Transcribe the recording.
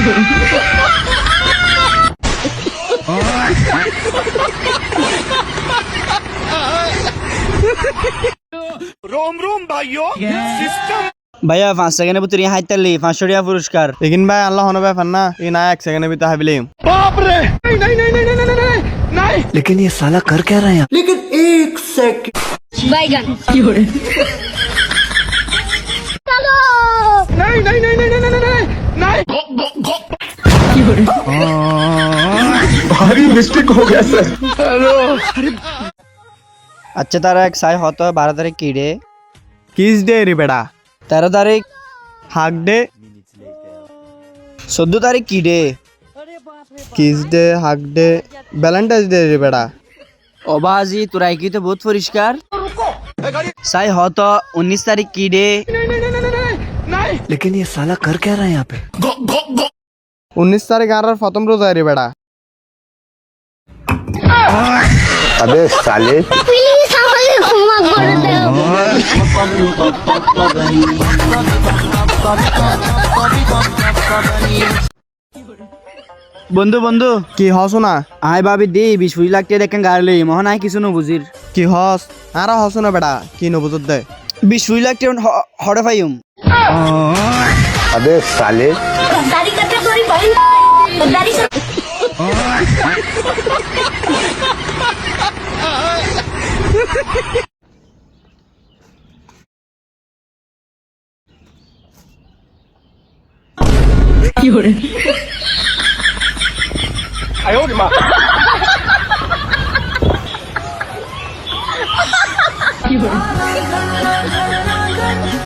रोम रोम भाइयों सिस्टम ভাইয়া 5 সেকেন্ডের ভিতরে হাইতালি 500 টাকা পুরস্কার। लेकिन भाई अल्लाह होने ব্যাপার না এই না 1 সেকেন্ডের ভিতরে হাবিলিম। बाप रे नहीं नहीं नहीं नहीं नहीं नहीं नहीं लेकिन ये साला कर क्या रहा है यहाँ? बैगन नहीं नहीं नहीं नहीं नहीं नहीं नहीं भारी मिस्टेक हो गया सर। हेलो আচ্ছা তারা এক সাই হতো 12 তারিখ কি ডে? किस डे रे बेटा? 13 তারিখ हाक डे? 14 তারিখ কি ডে? किस डे हाक डे? वैलेंटाइंस डे रे बेटा। অবাজি তোরা কি তো বহুত পরিষ্কার। সাই হতো 19 তারিখ কি ডে? लेकिन ये साला कर क्या रहा है यहाँ पे? 19 तारीख আর প্রথম রোজা রে বেটা। अबे साले প্লিজ আমাকে ক্ষমা করে দাও। বন্ধু বন্ধু কি হস না? আয় ভাবি দি 20 লাখ টাকা দেখেন গাড়ি মোহন আয় কিছু ন বুঝির। কি হস? আর হস না বেটা কি ন বুঝত দে। 20 লাখ টাকা হড়ে পাইম। अबे साले दाढ़ी करते थोड़ी बहन दाढ़ी से आयो रे माँ